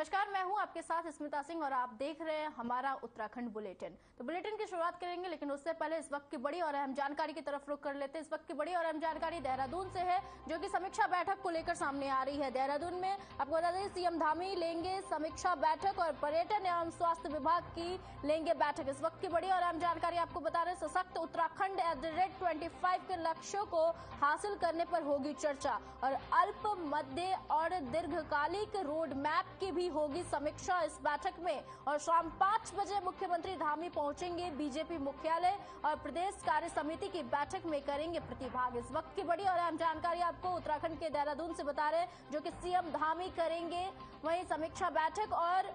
नमस्कार, मैं हूं आपके साथ स्मिता सिंह और आप देख रहे हैं हमारा उत्तराखंड बुलेटिन। तो बुलेटिन की शुरुआत करेंगे, लेकिन उससे पहले इस वक्त की बड़ी और अहम जानकारी की तरफ रुख कर लेते हैं। इस वक्त की बड़ी और अहम जानकारी देहरादून से है, जो कि समीक्षा बैठक को लेकर सामने आ रही है। देहरादून में आपको बता दें, सीएम धामी लेंगे समीक्षा बैठक और पर्यटन एवं स्वास्थ्य विभाग की लेंगे बैठक। इस वक्त की बड़ी और अहम जानकारी आपको बता रहे, सशक्त उत्तराखंड @25 के लक्ष्यों को हासिल करने पर होगी चर्चा और अल्प, मध्य और दीर्घकालिक रोड मैप की भी होगी समीक्षा इस बैठक में। और शाम 5 बजे मुख्यमंत्री धामी पहुंचेंगे बीजेपी मुख्यालय और प्रदेश कार्य समिति की बैठक में करेंगे प्रतिभाग। इस वक्त की बड़ी और अहम जानकारी आपको उत्तराखंड के देहरादून से बता रहे हैं, जो कि सीएम धामी करेंगे वहीं समीक्षा बैठक और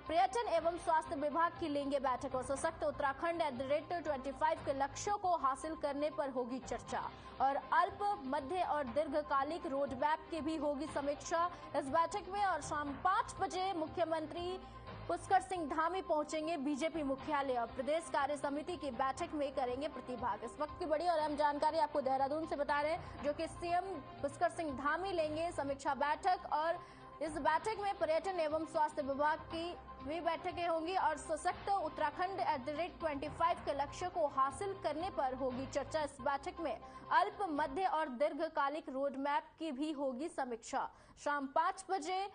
पर्यटन एवं स्वास्थ्य विभाग की लेंगे बैठक और सशक्त उत्तराखंड @25 के लक्ष्यों को हासिल करने पर होगी चर्चा और अल्प, मध्य और दीर्घकालिक रोड मैप की भी होगी समीक्षा इस बैठक में। और शाम 5 बजे मुख्यमंत्री पुष्कर सिंह धामी पहुंचेंगे बीजेपी मुख्यालय और प्रदेश कार्य समिति की बैठक में करेंगे प्रतिभाग। इस वक्त की बड़ी और अहम जानकारी आपको देहरादून से बता रहे हैं, जो कि सीएम पुष्कर सिंह धामी लेंगे समीक्षा बैठक और इस बैठक में पर्यटन एवं स्वास्थ्य विभाग की भी बैठकें होंगी और सशक्त उत्तराखंड @25 के लक्ष्य को हासिल करने पर होगी चर्चा। इस बैठक में अल्प, मध्य और दीर्घकालिक रोड मैप की भी होगी समीक्षा। शाम 5 बजे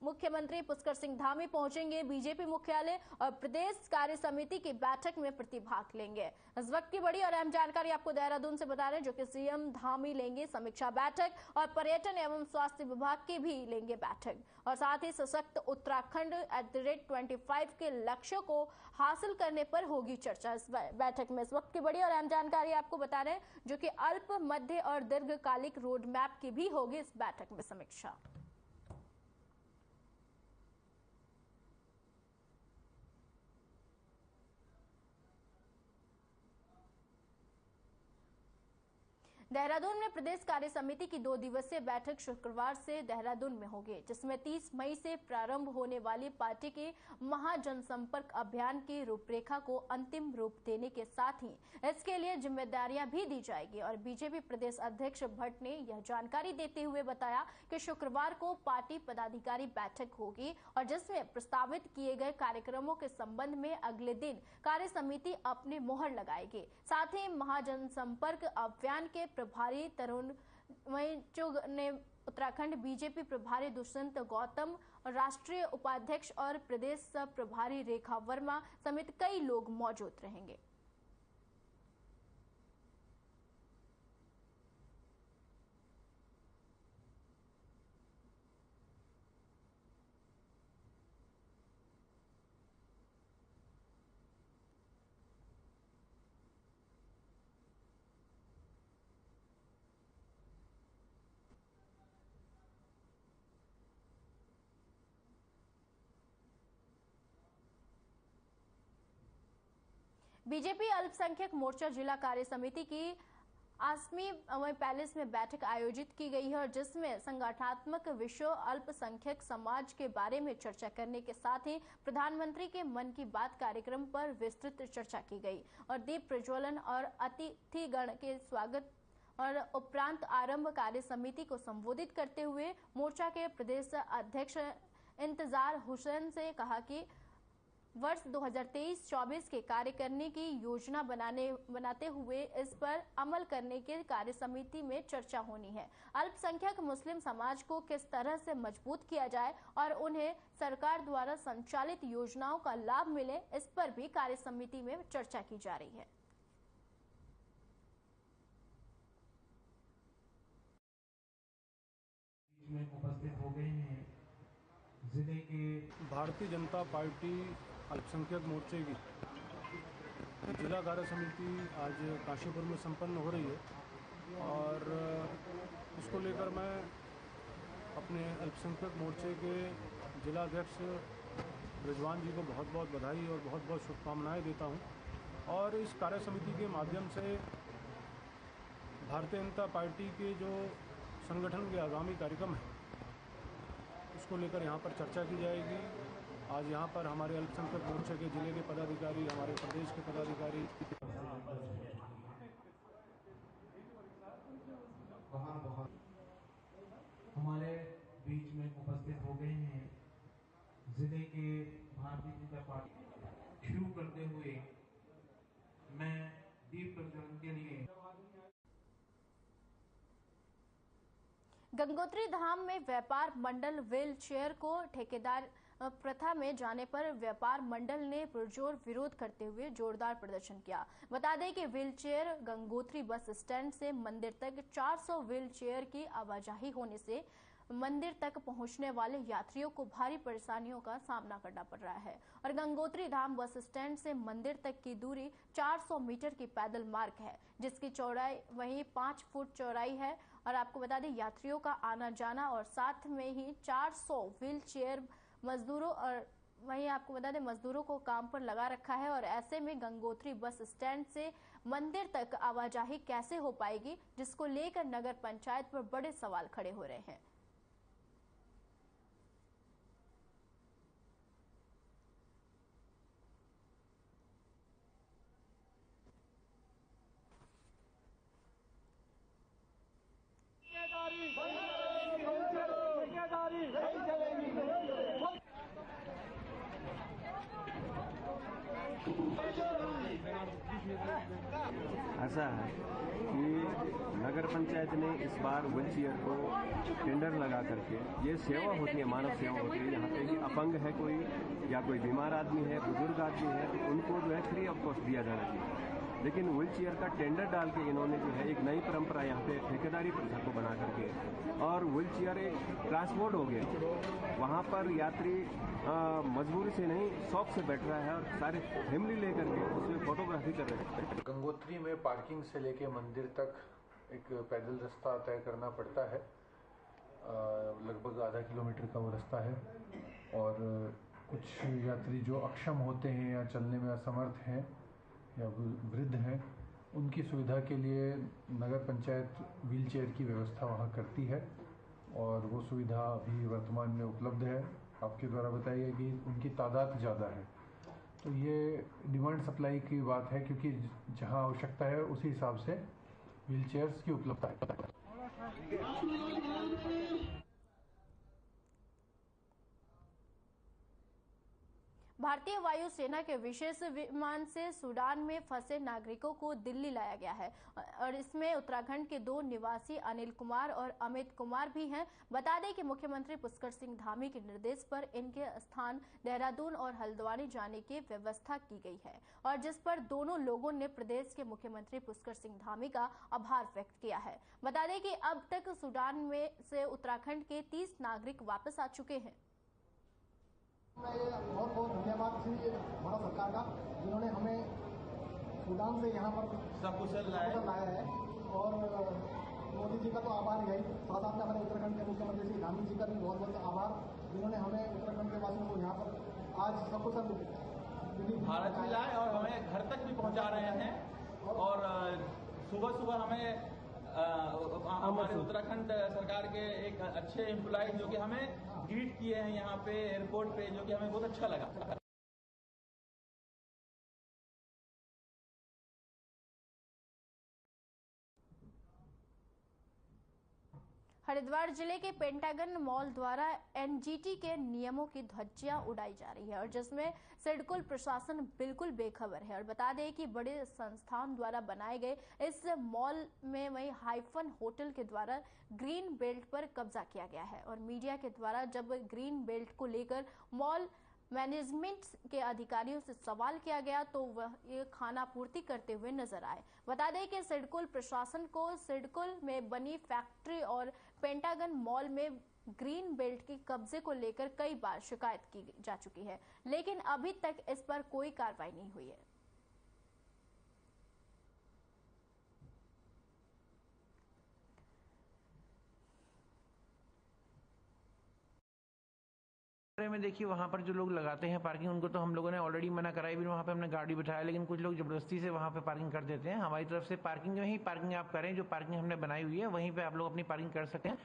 मुख्यमंत्री पुष्कर सिंह धामी पहुंचेंगे बीजेपी मुख्यालय और प्रदेश कार्य समिति की बैठक में प्रतिभाग लेंगे। इस वक्त की बड़ी और अहम जानकारी आपको देहरादून से बता रहे हैं, जो कि सीएम धामी लेंगे समीक्षा बैठक और पर्यटन एवं स्वास्थ्य विभाग की भी लेंगे बैठक और साथ ही सशक्त उत्तराखंड @25 के लक्ष्यों को हासिल करने पर होगी चर्चा इस बैठक में। इस वक्त की बड़ी और अहम जानकारी आपको बता रहे हैं, जो कि अल्प, मध्य और दीर्घकालिक रोड मैप की भी होगी इस बैठक में समीक्षा। देहरादून में प्रदेश कार्य समिति की 2 दिवसीय बैठक शुक्रवार से देहरादून में होगी, जिसमें 30 मई से प्रारंभ होने वाली पार्टी के महाजनसंपर्क अभियान की रूपरेखा को अंतिम रूप देने के साथ ही इसके लिए जिम्मेदारियां भी दी जाएगी। और बीजेपी प्रदेश अध्यक्ष भट्ट ने यह जानकारी देते हुए बताया कि शुक्रवार को पार्टी पदाधिकारी बैठक होगी और जिसमें प्रस्तावित किए गए कार्यक्रमों के संबंध में अगले दिन कार्य समिति अपनी मोहर लगाएगी। साथ ही महाजनसंपर्क अभियान के प्रभारी तरुण चुग ने उत्तराखंड बीजेपी प्रभारी दुष्यंत गौतम और राष्ट्रीय उपाध्यक्ष और प्रदेश सह प्रभारी रेखा वर्मा समेत कई लोग मौजूद रहेंगे। बीजेपी अल्पसंख्यक मोर्चा जिला कार्य समिति की आसमी पैलेस में बैठक आयोजित की गई है और जिसमें संगठनात्मक विषयों, अल्पसंख्यक समाज के बारे में चर्चा करने के साथ ही प्रधानमंत्री के मन की बात कार्यक्रम पर विस्तृत चर्चा की गई और दीप प्रज्वलन और अतिथिगण के स्वागत और उपरांत आरंभ कार्य समिति को संबोधित करते हुए मोर्चा के प्रदेश अध्यक्ष इंतजार हुसैन से कहा कि वर्ष 2023-24 के कार्य करने की योजना बनाते हुए इस पर अमल करने के कार्य समिति में चर्चा होनी है। अल्पसंख्यक मुस्लिम समाज को किस तरह से मजबूत किया जाए और उन्हें सरकार द्वारा संचालित योजनाओं का लाभ मिले, इस पर भी कार्य समिति में चर्चा की जा रही है। उपस्थित हो गए हैं जिले के भारतीय जनता पार्टी अल्पसंख्यक मोर्चे की जिला कार्य समिति आज काशीपुर में संपन्न हो रही है और इसको लेकर मैं अपने अल्पसंख्यक मोर्चे के जिला अध्यक्ष रिजवान जी को बहुत बहुत बधाई और बहुत बहुत शुभकामनाएं देता हूं। और इस कार्य समिति के माध्यम से भारतीय जनता पार्टी के जो संगठन के आगामी कार्यक्रम हैं उसको लेकर यहाँ पर चर्चा की जाएगी। आज यहाँ पर हमारे अल्पसंख्यक मोर्चे के जिले के पदाधिकारी, हमारे प्रदेश के पदाधिकारी हमारे बीच में उपस्थित हो गए हैं जिले के भारतीय जनता पार्टी शुरू करते हुए मैं दीप प्रज्वलन के लिए गंगोत्री धाम में व्यापार मंडल व्हील चेयर को ठेकेदार प्रथा में जाने पर व्यापार मंडल ने पुरजोर विरोध करते हुए जोरदार प्रदर्शन किया। बता दें कि wheel chair Gangotri bus stand से मंदिर तक 400 व्हील चेयर की आवाजाही होने से मंदिर तक पहुंचने वाले यात्रियों को भारी परेशानियों का सामना करना पड़ रहा है। और गंगोत्री धाम बस स्टैंड से मंदिर तक की दूरी 400 मीटर की पैदल मार्ग है, जिसकी चौड़ाई वहीं 5 फुट चौड़ाई है। और आपको बता दें, यात्रियों का आना जाना और साथ में ही 400 व्हील चेयर मजदूरों और वहीं आपको बता दें मजदूरों को काम पर लगा रखा है। और ऐसे में गंगोत्री बस स्टैंड से मंदिर तक आवाजाही कैसे हो पाएगी, जिसको लेकर नगर पंचायत पर बड़े सवाल खड़े हो रहे हैं। ऐसा है कि नगर पंचायत ने इस बार व्हीलचेयर को टेंडर लगा करके, ये सेवा होती है, मानव सेवा होती है। यहाँ पे कि अपंग है कोई या कोई बीमार आदमी है, बुजुर्ग आदमी है, तो उनको जो है फ्री ऑफ कॉस्ट दिया जाना चाहिए। लेकिन व्हीलचेयर का टेंडर डाल के इन्होंने जो है एक नई परंपरा यहाँ पे ठेकेदारी प्रथा को बना करके, और व्हीलचेयर एक ट्रांसपोर्ट हो गया। वहाँ पर यात्री मजबूरी से नहीं, शौक से बैठ रहा है और सारे फैमिली लेकर के उसमें फोटोग्राफी कर रहे हैं। गंगोत्री में पार्किंग से लेके मंदिर तक एक पैदल रास्ता तय करना पड़ता है। लगभग आधा किलोमीटर का वो रास्ता है। और कुछ यात्री जो अक्षम होते हैं या चलने में असमर्थ हैं या वृद्ध हैं, उनकी सुविधा के लिए नगर पंचायत व्हीलचेयर की व्यवस्था वहाँ करती है और वो सुविधा अभी वर्तमान में उपलब्ध है। आपके द्वारा बताया गया कि उनकी तादाद ज़्यादा है, तो ये डिमांड सप्लाई की बात है, क्योंकि जहाँ आवश्यकता है उसी हिसाब से व्हीलचेयर्स की उपलब्धता है। भारतीय वायुसेना के विशेष विमान से सूडान में फंसे नागरिकों को दिल्ली लाया गया है और इसमें उत्तराखंड के 2 निवासी अनिल कुमार और अमित कुमार भी हैं। बता दें कि मुख्यमंत्री पुष्कर सिंह धामी के निर्देश पर इनके स्थान देहरादून और हल्द्वानी जाने की व्यवस्था की गई है और जिस पर दोनों लोगों ने प्रदेश के मुख्यमंत्री पुष्कर सिंह धामी का आभार व्यक्त किया है। बता दें कि अब तक सूडान में से उत्तराखंड के 30 नागरिक वापस आ चुके हैं। बहुत बहुत धन्यवाद श्री भारत सरकार का, जिन्होंने हमें सूडान से यहाँ पर सकुशल लाया है। और मोदी जी का तो आभार है, साथ साथ में हमारे उत्तराखंड के मुख्यमंत्री श्री धामी जी का भी बहुत बहुत आभार, जिन्होंने हमें उत्तराखंड के वासियों को यहाँ पर आज सकुशल भारत में लाए और हमें घर तक भी पहुँचा रहे हैं। और सुबह सुबह हमें हमारे उत्तराखंड सरकार के एक अच्छे एम्प्लॉय जो कि हमें ग्रीट किए हैं यहाँ पे एयरपोर्ट पे, जो कि हमें बहुत अच्छा लगा। हरिद्वार जिले के पेंटागन मॉल द्वारा एनजीटी के नियमों की ध्वजियां उड़ाई जा रही है और जिसमें सिडकुल प्रशासन बिल्कुल बेखबर है। और बता दें कि बड़े संस्थान द्वारा बनाए गए इस मॉल में वही हाइफन होटल के द्वारा ग्रीन बेल्ट पर कब्जा किया गया है और मीडिया के द्वारा जब ग्रीन बेल्ट को लेकर मॉल मैनेजमेंट के अधिकारियों से सवाल किया गया तो वह ये खाना पूर्ति करते हुए नजर आए। बता दें कि सिडकुल प्रशासन को सिडकुल में बनी फैक्ट्री और पेंटागन मॉल में ग्रीन बेल्ट के कब्जे को लेकर कई बार शिकायत की जा चुकी है, लेकिन अभी तक इस पर कोई कार्रवाई नहीं हुई है। में देखिए वहाँ पर जो लोग लगाते हैं पार्किंग, उनको तो हम लोगों ने ऑलरेडी मना कराई भी, वहाँ पे हमने गाड़ी बिठाया, लेकिन कुछ लोग जबरदस्ती से वहाँ पे पार्किंग कर देते हैं। हमारी तरफ से पार्किंग में ही पार्किंग आप करें, जो पार्किंग हमने बनाई हुई है वहीं पे आप लोग अपनी पार्किंग कर सकते हैं।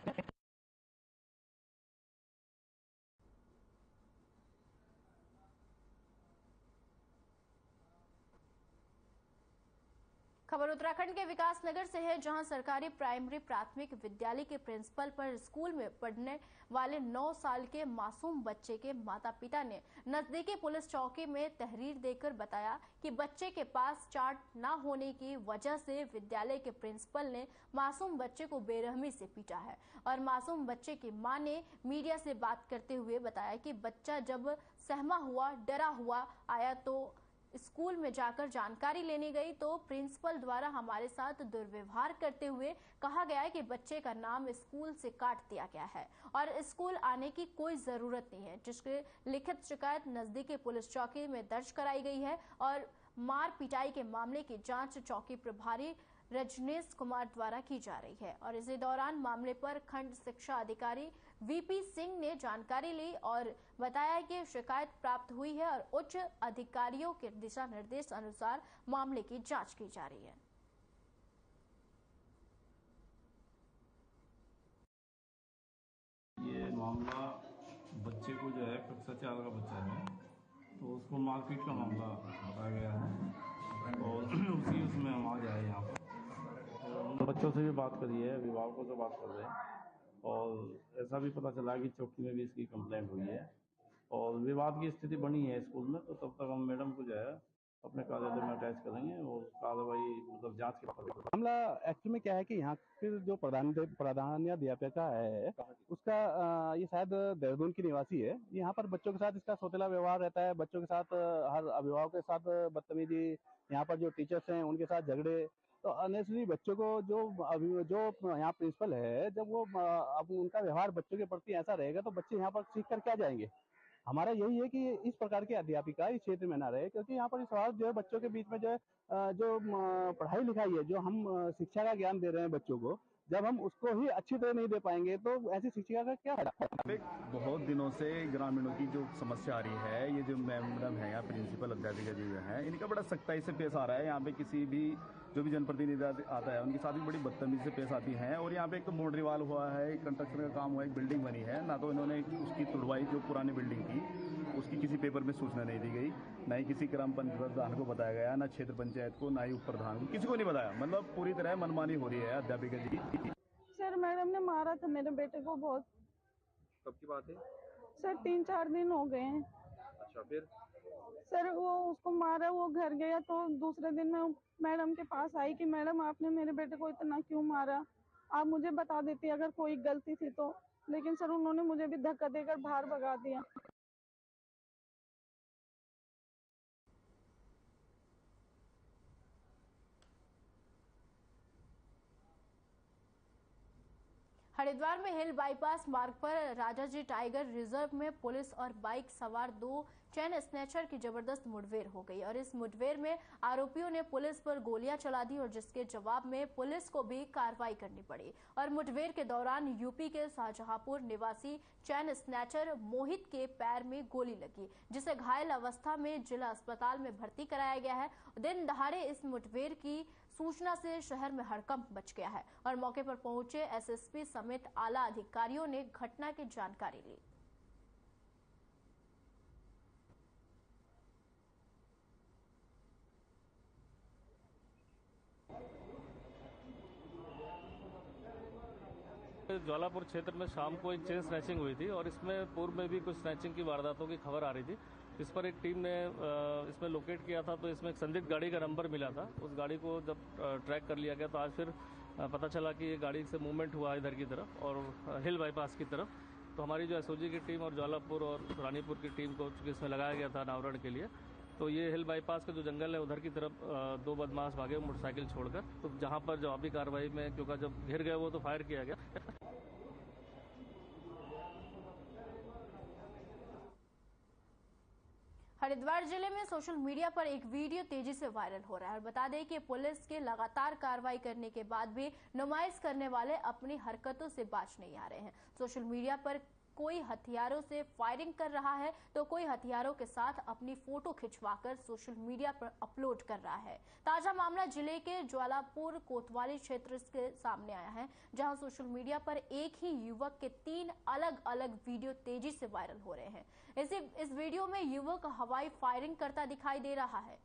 खबर उत्तराखंड के विकास नगर से है, जहां सरकारी प्राइमरी प्राथमिक विद्यालय के प्रिंसिपल पर स्कूल में पढ़ने वाले 9 साल के मासूम बच्चे के माता-पिता ने नजदीकी पुलिस चौकी में तहरीर देकर बताया कि बच्चे के पास चार्ट न होने की वजह से विद्यालय के प्रिंसिपल ने मासूम बच्चे को बेरहमी से पीटा है। और मासूम बच्चे की मां ने मीडिया से बात करते हुए बताया कि बच्चा जब सहमा हुआ, डरा हुआ आया तो स्कूल में जाकर जानकारी लेने गई तो प्रिंसिपल द्वारा हमारे साथ दुर्व्यवहार करते हुए कहा गया है कि बच्चे का नाम स्कूल से काट दिया गया है और स्कूल आने की कोई जरूरत नहीं है, जिसकी लिखित शिकायत नजदीकी पुलिस चौकी में दर्ज कराई गई है और मार पिटाई के मामले की जांच चौकी प्रभारी रजनीश कुमार द्वारा की जा रही है। और इसी दौरान मामले पर खंड शिक्षा अधिकारी वीपी सिंह ने जानकारी ली और बताया कि शिकायत प्राप्त हुई है और उच्च अधिकारियों के दिशा निर्देश अनुसार मामले की जांच की जा रही है। ये मामला बच्चे को जो है कक्षा 4 का बच्चा है तो उसको मारपीट का मामला बताया गया है और उसमें हम आ गए यहाँ पर तो बच्चों से भी बात करी है, अभिभावकों से बात कर रहे हैं और ऐसा भी पता चला कि चौकी में भी इसकी कंप्लेंट हुई है और विवाद की स्थिति बनी है स्कूल में। तो तब तक हम मैडम को जो है अपने कार्यालय में अटैच करेंगे और कार्रवाई मतलब जांच के बाद। मामला एक्चुअली में क्या है कि यहाँ के जो प्रधानाध्यापिका है उसका ये शायद देहरादून की निवासी है। यहाँ पर बच्चों के साथ इसका सौतेला व्यवहार रहता है, बच्चों के साथ हर अभिभावक के साथ बदतमीजी, यहाँ पर जो टीचर्स हैं उनके साथ झगड़े। तो अनेसली बच्चों को जो यहाँ प्रिंसिपल है जब वो अब उनका व्यवहार बच्चों के प्रति ऐसा रहेगा तो बच्चे यहाँ पर सीख कर क्या जाएंगे। हमारा यही है कि इस प्रकार की अध्यापिका इस क्षेत्र में ना रहे, क्योंकि यहाँ पर इस सवाल जो है बच्चों के बीच में जो पढ़ाई लिखाई है, जो हम शिक्षा का ज्ञान दे रहे हैं बच्चों को, जब हम उसको ही अच्छी तरह नहीं दे पाएंगे तो ऐसी शिक्षा का क्या फायदा। बहुत दिनों से ग्रामीणों की जो समस्या आ रही है, ये जो मैडम है यहाँ प्रिंसिपल अध्यापिका जी है, इनका बड़ा सख्ताई से पेश आ रहा है। यहाँ पे किसी भी जो भी जनप्रतिनिधि आता है उनके साथ भी बड़ी बदतमीजी से पेश आती है। और यहाँ पे एक तो बाउंड्री वाल हुआ है, कंस्ट्रक्शन का काम हुआ है, एक बिल्डिंग बनी है, ना तो इन्होंने उसकी तुड़वाई जो पुरानी बिल्डिंग थी उसकी किसी पेपर में सूचना नहीं दी गई, ना ही किसी ग्राम प्रधान को बताया गया, ना क्षेत्र पंचायत को, ना ही उप प्रधान को, किसी को नहीं बताया। मतलब पूरी तरह मनमानी हो रही है अध्यापिका जी। सर मैडम ने मारा था मेरे बेटे को बहुत। कब की बात है सर? 3-4 दिन हो गए हैं। अच्छा, फिर सर वो उसको मारा, वो घर गया तो दूसरे दिन मैं मैडम के पास आई कि मैडम आपने मेरे बेटे को इतना क्यों मारा, आप मुझे बता देती अगर कोई गलती थी तो। लेकिन सर उन्होंने मुझे भी धक्का देकर बाहर भगा दिया। हरिद्वार में हिल बाईपास मार्ग पर राजाजी टाइगर रिजर्व में पुलिस और बाइक सवार 2 चैन स्नैचर की जबरदस्त मुठभेड़ हो गई और इस मुठभेड़ में आरोपियों ने पुलिस पर गोलियां चला दी और जिसके जवाब में पुलिस को भी कार्रवाई करनी पड़ी। और मुठभेड़ के दौरान यूपी के शाहजहांपुर निवासी चैन स्नैचर मोहित के पैर में गोली लगी, जिसे घायल अवस्था में जिला अस्पताल में भर्ती कराया गया है। दिन दहाड़े इस मुठभेड़ की सूचना से शहर में हड़कंप मच गया है और मौके पर पहुंचे एसएसपी समेत आला अधिकारियों ने घटना की जानकारी ली। ज्वालापुर क्षेत्र में शाम को एक चेन स्नैचिंग हुई थी और इसमें पूर्व में भी कुछ स्नैचिंग की वारदातों की खबर आ रही थी। इस पर एक टीम ने इसमें लोकेट किया था तो इसमें एक संदिग्ध गाड़ी का नंबर मिला था। उस गाड़ी को जब ट्रैक कर लिया गया तो आज फिर पता चला कि ये गाड़ी से मूवमेंट हुआ इधर की तरफ और हिल बाईपास की तरफ। तो हमारी जो एसओजी की टीम और ज्वालापुर और रानीपुर की टीम को चूँकि इसमें लगाया गया था अनावरण के लिए, तो ये हिल बाईपास का जो जंगल है उधर की तरफ 2 बदमाश भागे मोटरसाइकिल छोड़कर। तो जहाँ पर जवाबी कार्रवाई में क्योंकि जब घिर गए वो तो फायर किया गया। हरिद्वार जिले में सोशल मीडिया पर एक वीडियो तेजी से वायरल हो रहा है और बता दें कि पुलिस के लगातार कार्रवाई करने के बाद भी नुमाइश करने वाले अपनी हरकतों से बाज नहीं आ रहे हैं। सोशल मीडिया पर कोई हथियारों से फायरिंग कर रहा है तो कोई हथियारों के साथ अपनी फोटो खिंचवाकर सोशल मीडिया पर अपलोड कर रहा है। ताजा मामला जिले के ज्वालापुर कोतवाली क्षेत्र के सामने आया है, जहां सोशल मीडिया पर एक ही युवक के 3 अलग अलग वीडियो तेजी से वायरल हो रहे हैं। इस वीडियो में युवक हवाई फायरिंग करता दिखाई दे रहा है।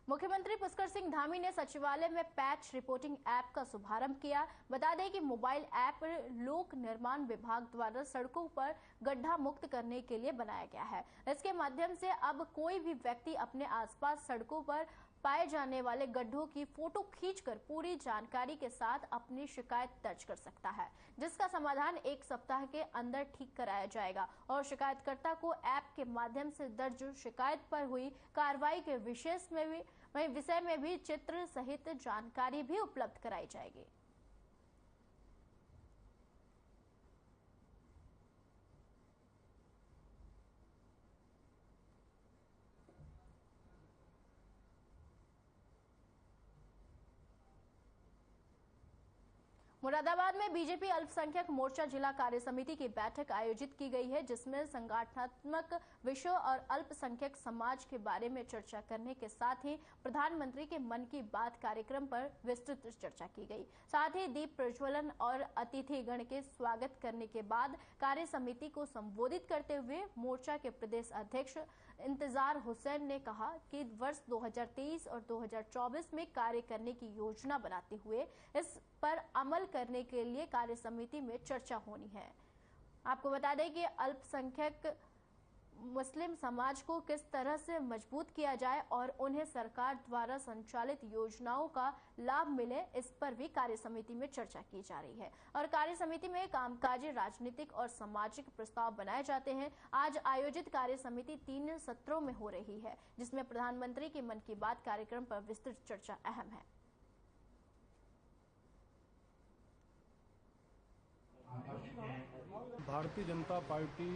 मुख्यमंत्री पुष्कर सिंह धामी ने सचिवालय में पैच रिपोर्टिंग ऐप का शुभारंभ किया। बता दें कि मोबाइल ऐप लोक निर्माण विभाग द्वारा सड़कों पर गड्ढा मुक्त करने के लिए बनाया गया है। इसके माध्यम से अब कोई भी व्यक्ति अपने आसपास सड़कों पर पाए जाने वाले गड्ढों की फोटो खींचकर पूरी जानकारी के साथ अपनी शिकायत दर्ज कर सकता है, जिसका समाधान 1 सप्ताह के अंदर ठीक कराया जाएगा और शिकायतकर्ता को ऐप के माध्यम से दर्ज शिकायत पर हुई कार्रवाई के विषय में भी चित्र सहित जानकारी भी उपलब्ध कराई जाएगी। मुरादाबाद में बीजेपी अल्पसंख्यक मोर्चा जिला कार्य समिति की बैठक आयोजित की गई है, जिसमें संगठनात्मक विषयों और अल्पसंख्यक समाज के बारे में चर्चा करने के साथ ही प्रधानमंत्री के मन की बात कार्यक्रम पर विस्तृत चर्चा की गई। साथ ही दीप प्रज्वलन और अतिथि गण के स्वागत करने के बाद कार्य समिति को संबोधित करते हुए मोर्चा के प्रदेश अध्यक्ष इंतजार हुसैन ने कहा कि वर्ष 2023 और 2024 में कार्य करने की योजना बनाते हुए इस पर अमल करने के लिए कार्य समिति में चर्चा होनी है। आपको बता दें कि अल्पसंख्यक मुस्लिम समाज को किस तरह से मजबूत किया जाए और उन्हें सरकार द्वारा संचालित योजनाओं का लाभ मिले, इस पर भी कार्य समिति में चर्चा की जा रही है और कार्य समिति में कामकाजी, राजनीतिक और सामाजिक प्रस्ताव बनाए जाते हैं। आज आयोजित कार्य समिति 3 सत्रों में हो रही है, जिसमें प्रधानमंत्री के मन की बात कार्यक्रम पर विस्तृत चर्चा अहम है। भारतीय जनता पार्टी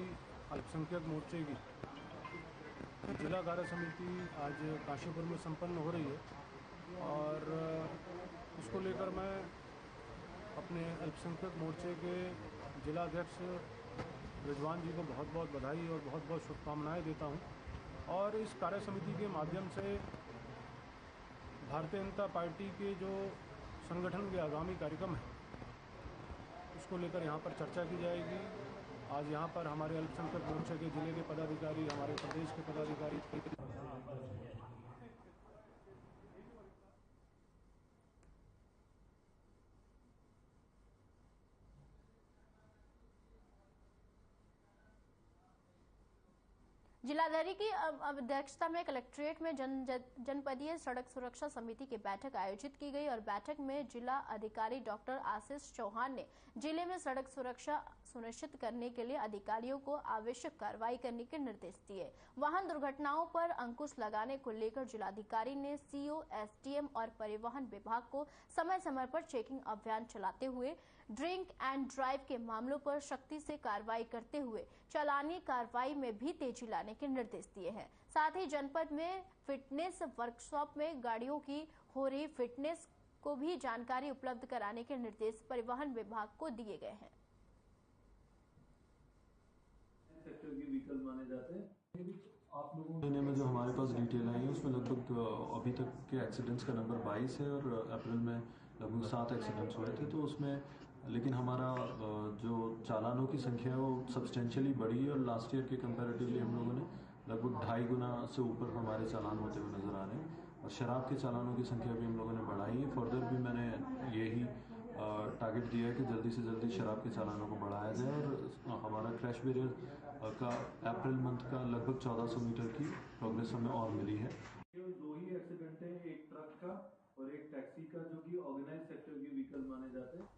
अल्पसंख्यक मोर्चे की जिला कार्य समिति आज काशीपुर में संपन्न हो रही है और उसको लेकर मैं अपने अल्पसंख्यक मोर्चे के जिला अध्यक्ष रिजवान जी को बहुत बहुत बधाई और बहुत बहुत शुभकामनाएं देता हूं। और इस कार्य समिति के माध्यम से भारतीय जनता पार्टी के जो संगठन के आगामी कार्यक्रम है उसको लेकर यहाँ पर चर्चा की जाएगी। आज यहाँ पर हमारे अल्पसंख्यक मोर्चे के जिले के पदाधिकारी, हमारे प्रदेश के पदाधिकारी जिलाधिकारी की अध्यक्षता में कलेक्ट्रेट में जनपदीय सड़क सुरक्षा समिति की बैठक आयोजित की गई और बैठक में जिला अधिकारी डॉक्टर आशीष चौहान ने जिले में सड़क सुरक्षा सुनिश्चित करने के लिए अधिकारियों को आवश्यक कार्रवाई करने के निर्देश दिए। वाहन दुर्घटनाओं पर अंकुश लगाने को लेकर जिलाधिकारी ने सीओ, एसडीएम और परिवहन विभाग को समय समय पर चेकिंग अभियान चलाते हुए ड्रिंक एंड ड्राइव के मामलों पर सख्ती से कार्रवाई करते हुए चालानी कार्रवाई में भी तेजी लाने के निर्देश दिए हैं। साथ ही जनपद में फिटनेस वर्कशॉप में गाड़ियों की हो रही फिटनेस को भी जानकारी उपलब्ध कराने के निर्देश परिवहन विभाग को दिए गए हैं। आप लोगों महीने में जो हमारे पास डिटेल आई है उसमें लगभग अभी तक के एक्सीडेंट्स का नंबर 22 है और अप्रैल में लगभग 7 एक्सीडेंट्स हुए थे। तो उसमें लेकिन हमारा जो चालानों की संख्या है वो सब्सटेंशियली बढ़ी है और लास्ट ईयर के कंपैरेटिवली हम लोगों ने लगभग 2.5 गुना से ऊपर हमारे चालान होते हुए नज़र आ रहे हैं। और शराब के चालानों की संख्या भी हम लोगों ने बढ़ाई है। फर्दर भी मैंने यही टारगेट दिया है कि जल्दी से जल्दी शराब के चालानों को बढ़ाया जाए और हमारा क्रैश बैरियर का अप्रैल मंथ का लगभग 1400 मीटर की प्रोग्रेस हमें और मिली है। 2 ही एक्सीडेंट है, एक ट्रक का और एक टैक्सी का, जो कि ऑर्गेनाइज सेक्टर के व्हीकल माने जाते हैं।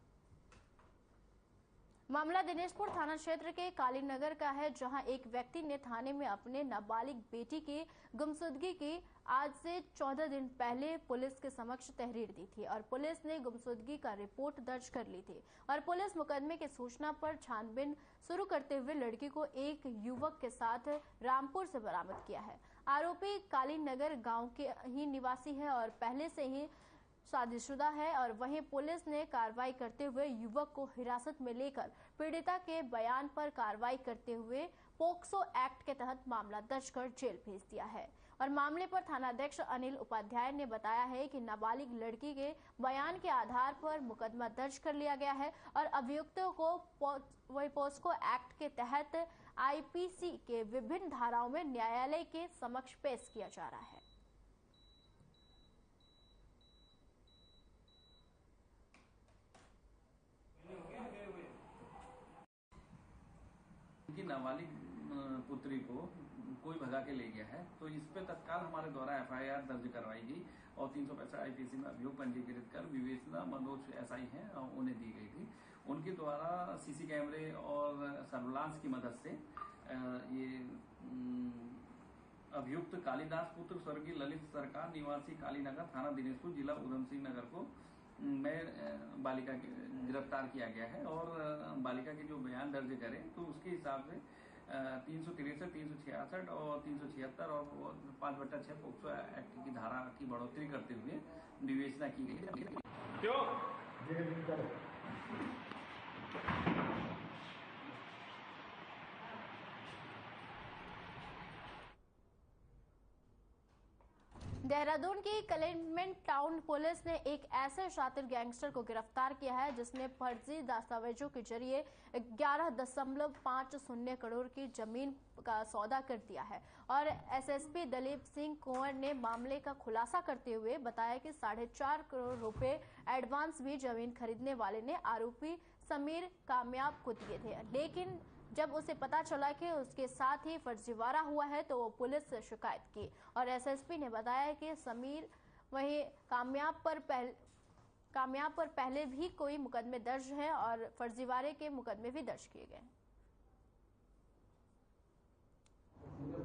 मामला दिनेशपुर थाना क्षेत्र के कालीनगर का है, जहां एक व्यक्ति ने थाने में अपने नाबालिग बेटी की गुमशुदगी की आज से 14 दिन पहले पुलिस के समक्ष तहरीर दी थी और पुलिस ने गुमशुदगी का रिपोर्ट दर्ज कर ली थी और पुलिस मुकदमे की सूचना पर छानबीन शुरू करते हुए लड़की को एक युवक के साथ रामपुर से बरामद किया है। आरोपी कालीनगर गांव के ही निवासी है और पहले से ही शादीशुदा है और वहीं पुलिस ने कार्रवाई करते हुए युवक को हिरासत में लेकर पीड़िता के बयान पर कार्रवाई करते हुए पोक्सो एक्ट के तहत मामला दर्ज कर जेल भेज दिया है। और मामले पर थानाध्यक्ष अनिल उपाध्याय ने बताया है कि नाबालिग लड़की के बयान के आधार पर मुकदमा दर्ज कर लिया गया है और अभियुक्तों को पोक्सो एक्ट के तहत आईपीसी के विभिन्न धाराओं में न्यायालय के समक्ष पेश किया जा रहा है। उनकी नाबालिग पुत्री को कोई भगा के ले गया है, तो इस पे तत्काल हमारे द्वारा FIR दर्ज करवाई गई और 365 IPC में अभियोग पंजीकृत कर विवेचना मनोज SI हैं उन्हें दी गई थी। उनके द्वारा CC कैमरे और सर्विलांस की मदद से ये अभियुक्त कालीदास पुत्र स्वर्गीय ललित सरकार निवासी कालीनगर थाना दिनेशपुर जिला उधम सिंह नगर को में बालिका के गिरफ्तार किया गया है और बालिका के जो बयान दर्ज करें तो उसके हिसाब से 363, 366 और 376 और 5/6 पोक्सो एक्ट की धारा की बढ़ोतरी करते हुए विवेचना की गई है। देहरादून की कंटेनमेंट टाउन पुलिस ने एक ऐसे शातिर गैंगस्टर को गिरफ्तार किया है जिसने फर्जी दस्तावेजों के जरिए 11.50 करोड़ की जमीन का सौदा कर दिया है और SSP दलीप सिंह कुंवर ने मामले का खुलासा करते हुए बताया कि 4.5 करोड़ रुपए एडवांस भी जमीन खरीदने वाले ने आरोपी समीर कामयाब को दिए थे, लेकिन जब उसे पता चला कि उसके साथ ही फर्जीवाड़ा हुआ है तो वो पुलिस से शिकायत की और SSP ने बताया कि समीर वहीं कामयाब पर पहले भी कोई मुकदमे दर्ज हैं और फर्जीवाड़े के मुकदमे भी दर्ज किए गए।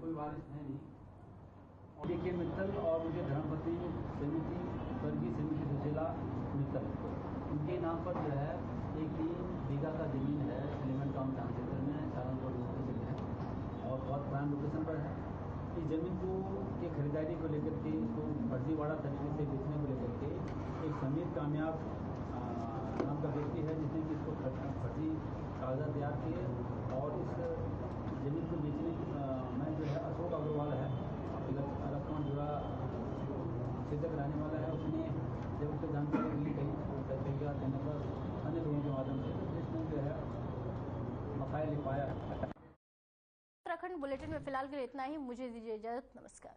कोई वारिस है नहीं। DK मित्तल और मुझे धर्मपति समिति स्वर्गीय समिति सुशीला मित्तल, उनके नाम पर जो है एक 3 बीघा का जमीन है एलिमेंट टाउन टाउन क्षेत्र में सालनपुर लोकेशन है और बहुत प्राइम लोकेशन पर है। इस जमीन को की खरीदारी को लेकर के इसको फर्जीवाड़ा तरीके से बेचने को लेकर के एक समीर कामयाब नाम का व्यक्ति है जिसने कि इसको फर्जी कागजात तैयार किए और इस जमीन को बेचने में जो है अशोक अग्रवाल है इलेक्ट्रॉन जुड़ा सिद्ध कराने वाला है। उसने जब उसको जानकारी मिली गई तैयार देने पर अन्य लोगों के माध्यम से जिसने जो है मफाया लिखवाया। उत्तराखंड बुलेटिन में फिलहाल के लिए इतना ही। मुझे दीजिए इजाजत। नमस्कार।